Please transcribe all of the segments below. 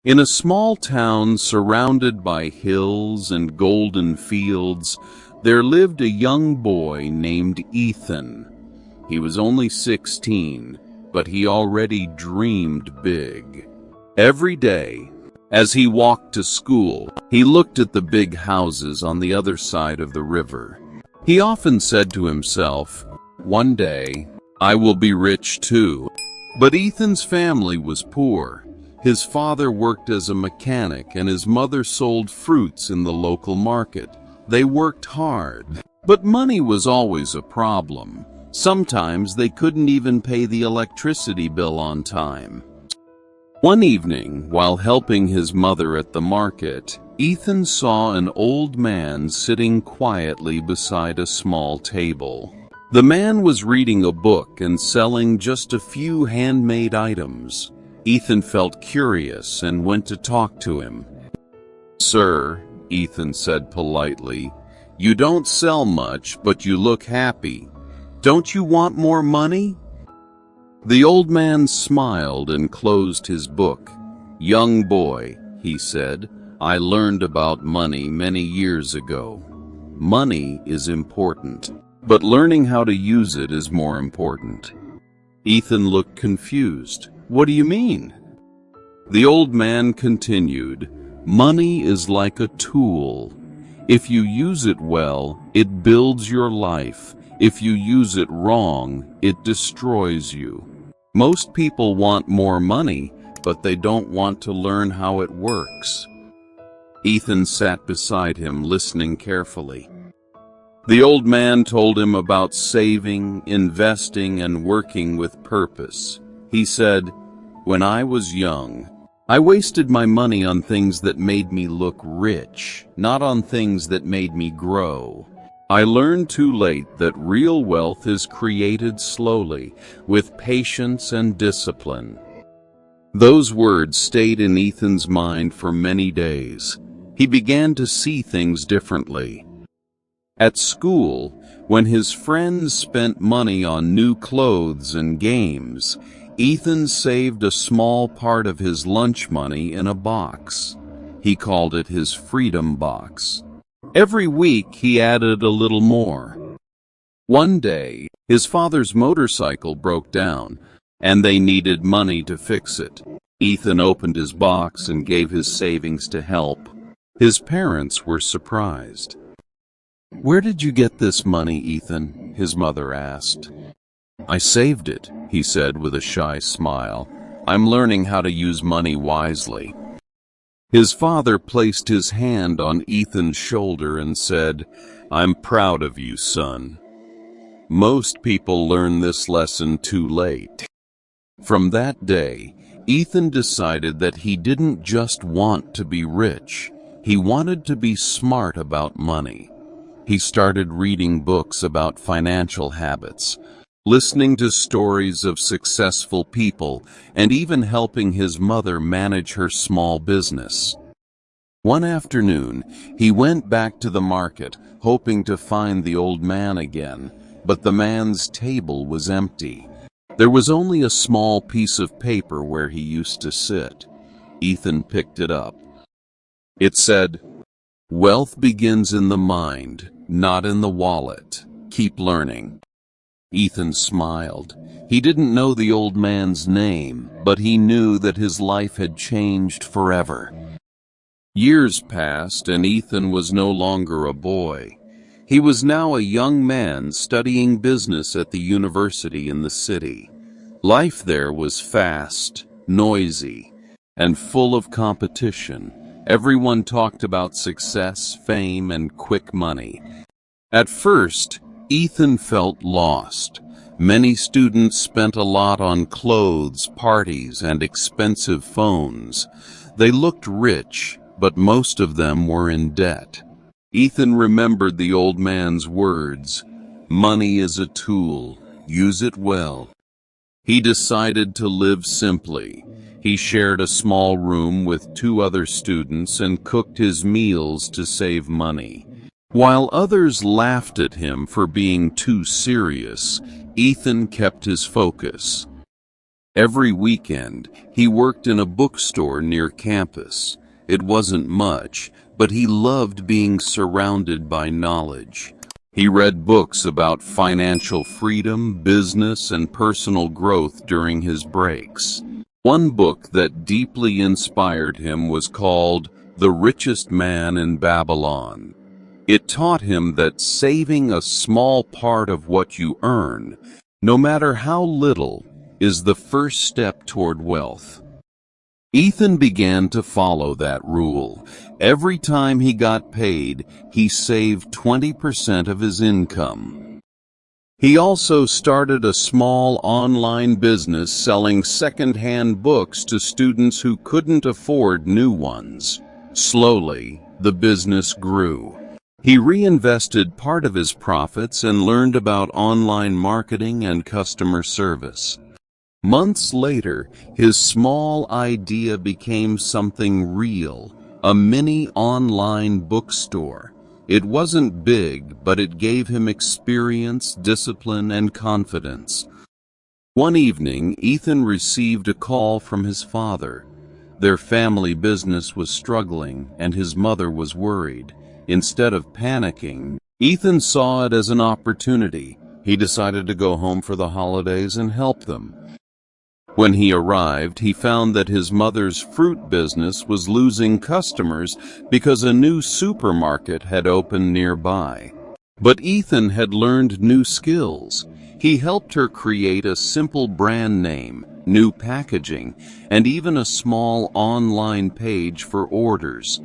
In a small town surrounded by hills and golden fields, there lived a young boy named Ethan. He was only 16, but he already dreamed big. Every day, as he walked to school, he looked at the big houses on the other side of the river. He often said to himself, "One day, I will be rich too." But Ethan's family was poor. His father worked as a mechanic and his mother sold fruits in the local market. They worked hard, but money was always a problem. Sometimes they couldn't even pay the electricity bill on time. One evening, while helping his mother at the market, Ethan saw an old man sitting quietly beside a small table. The man was reading a book and selling just a few handmade items. Ethan felt curious and went to talk to him. "Sir," Ethan said politely, "you don't sell much, but you look happy. Don't you want more money?" The old man smiled and closed his book. "Young boy," he said, "I learned about money many years ago. Money is important, but learning how to use it is more important." Ethan looked confused. "What do you mean?" The old man continued, "Money is like a tool. If you use it well, it builds your life. If you use it wrong, it destroys you. Most people want more money, but they don't want to learn how it works." Ethan sat beside him, listening carefully. The old man told him about saving, investing, and working with purpose. He said, "When I was young, I wasted my money on things that made me look rich, not on things that made me grow. I learned too late that real wealth is created slowly, with patience and discipline." Those words stayed in Ethan's mind for many days. He began to see things differently. At school, when his friends spent money on new clothes and games, Ethan saved a small part of his lunch money in a box. He called it his freedom box. Every week he added a little more. One day, his father's motorcycle broke down, and they needed money to fix it. Ethan opened his box and gave his savings to help. His parents were surprised. "Where did you get this money, Ethan?" his mother asked. "I saved it," he said with a shy smile. "I'm learning how to use money wisely." His father placed his hand on Ethan's shoulder and said, "I'm proud of you, son. Most people learn this lesson too late." From that day, Ethan decided that he didn't just want to be rich. He wanted to be smart about money. He started reading books about financial habits, listening to stories of successful people, and even helping his mother manage her small business. One afternoon, he went back to the market, hoping to find the old man again, but the man's table was empty. There was only a small piece of paper where he used to sit. Ethan picked it up. It said, "Wealth begins in the mind, not in the wallet. Keep learning." Ethan smiled. He didn't know the old man's name, but he knew that his life had changed forever. Years passed, and Ethan was no longer a boy. He was now a young man studying business at the university in the city. Life there was fast, noisy, and full of competition. Everyone talked about success, fame, and quick money. At first, Ethan felt lost. Many students spent a lot on clothes, parties, and expensive phones. They looked rich, but most of them were in debt. Ethan remembered the old man's words, "Money is a tool. Use it well." He decided to live simply. He shared a small room with 2 other students and cooked his meals to save money. While others laughed at him for being too serious, Ethan kept his focus. Every weekend, he worked in a bookstore near campus. It wasn't much, but he loved being surrounded by knowledge. He read books about financial freedom, business, and personal growth during his breaks. One book that deeply inspired him was called The Richest Man in Babylon. It taught him that saving a small part of what you earn, no matter how little, is the first step toward wealth. Ethan began to follow that rule. Every time he got paid, he saved 20% of his income. He also started a small online business selling second-hand books to students who couldn't afford new ones. Slowly, the business grew. He reinvested part of his profits and learned about online marketing and customer service. Months later, his small idea became something real, a mini online bookstore. It wasn't big, but it gave him experience, discipline, and confidence. One evening, Ethan received a call from his father. Their family business was struggling, and his mother was worried. Instead of panicking, Ethan saw it as an opportunity. He decided to go home for the holidays and help them. When he arrived, he found that his mother's fruit business was losing customers because a new supermarket had opened nearby. But Ethan had learned new skills. He helped her create a simple brand name, new packaging, and even a small online page for orders.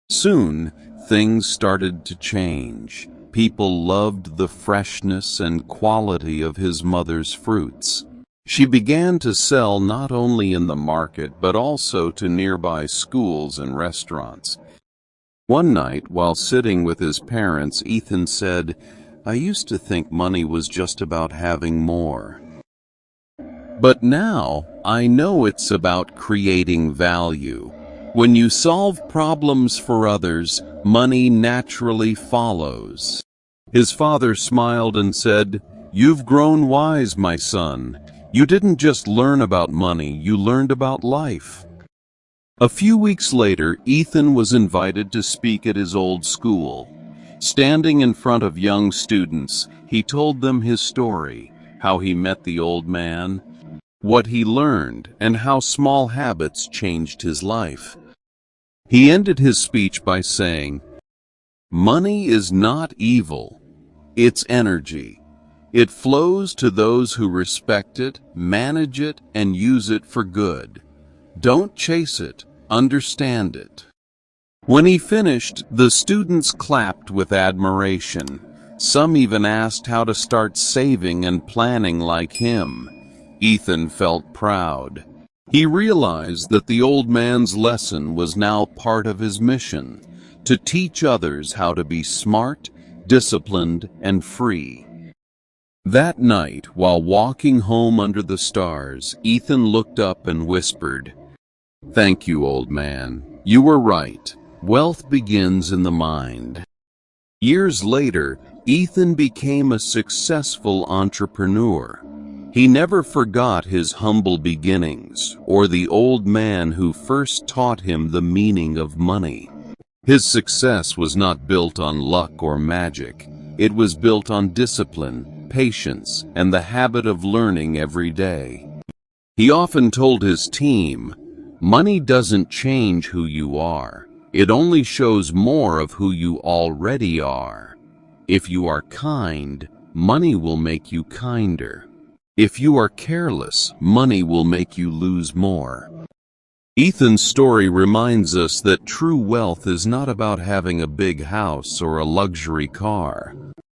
Soon, things started to change. People loved the freshness and quality of his mother's fruits. She began to sell not only in the market but also to nearby schools and restaurants. One night, while sitting with his parents, Ethan said, "I used to think money was just about having more. But now, I know it's about creating value. When you solve problems for others, money naturally follows." His father smiled and said, "You've grown wise, my son. You didn't just learn about money, you learned about life." A few weeks later, Ethan was invited to speak at his old school. Standing in front of young students, he told them his story, how he met the old man, what he learned, and how small habits changed his life. He ended his speech by saying, "Money is not evil, it's energy. It flows to those who respect it, manage it, and use it for good. Don't chase it, understand it." When he finished, the students clapped with admiration. Some even asked how to start saving and planning like him. Ethan felt proud. He realized that the old man's lesson was now part of his mission, to teach others how to be smart, disciplined, and free. That night, while walking home under the stars, Ethan looked up and whispered, "Thank you, old man. You were right. Wealth begins in the mind." Years later, Ethan became a successful entrepreneur. He never forgot his humble beginnings or the old man who first taught him the meaning of money. His success was not built on luck or magic. It was built on discipline, patience, and the habit of learning every day. He often told his team, "Money doesn't change who you are. It only shows more of who you already are. If you are kind, money will make you kinder. If you are careless, money will make you lose more." Ethan's story reminds us that true wealth is not about having a big house or a luxury car.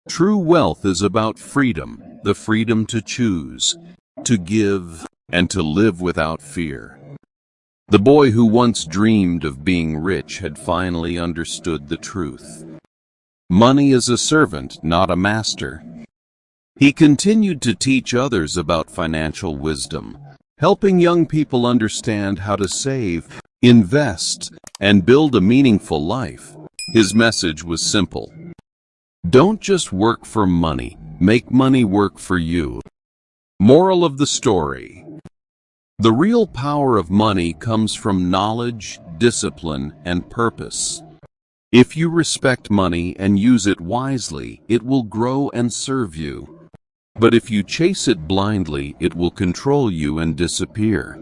True wealth is about freedom, the freedom to choose, to give, and to live without fear. The boy who once dreamed of being rich had finally understood the truth. Money is a servant, not a master. He continued to teach others about financial wisdom, helping young people understand how to save, invest, and build a meaningful life. His message was simple. Don't just work for money, make money work for you. Moral of the story: The real power of money comes from knowledge, discipline, and purpose. If you respect money and use it wisely, it will grow and serve you. But if you chase it blindly, it will control you and disappear.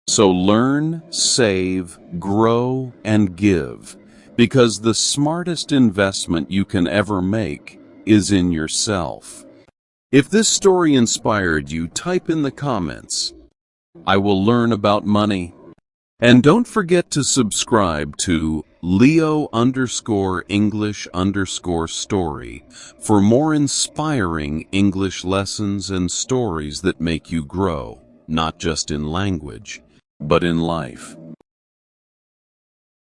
So learn, save, grow, and give, because the smartest investment you can ever make is in yourself. If this story inspired you, type in the comments, "I will learn about money." And don't forget to subscribe to Leo_English_story for more inspiring English lessons and stories that make you grow, not just in language, but in life.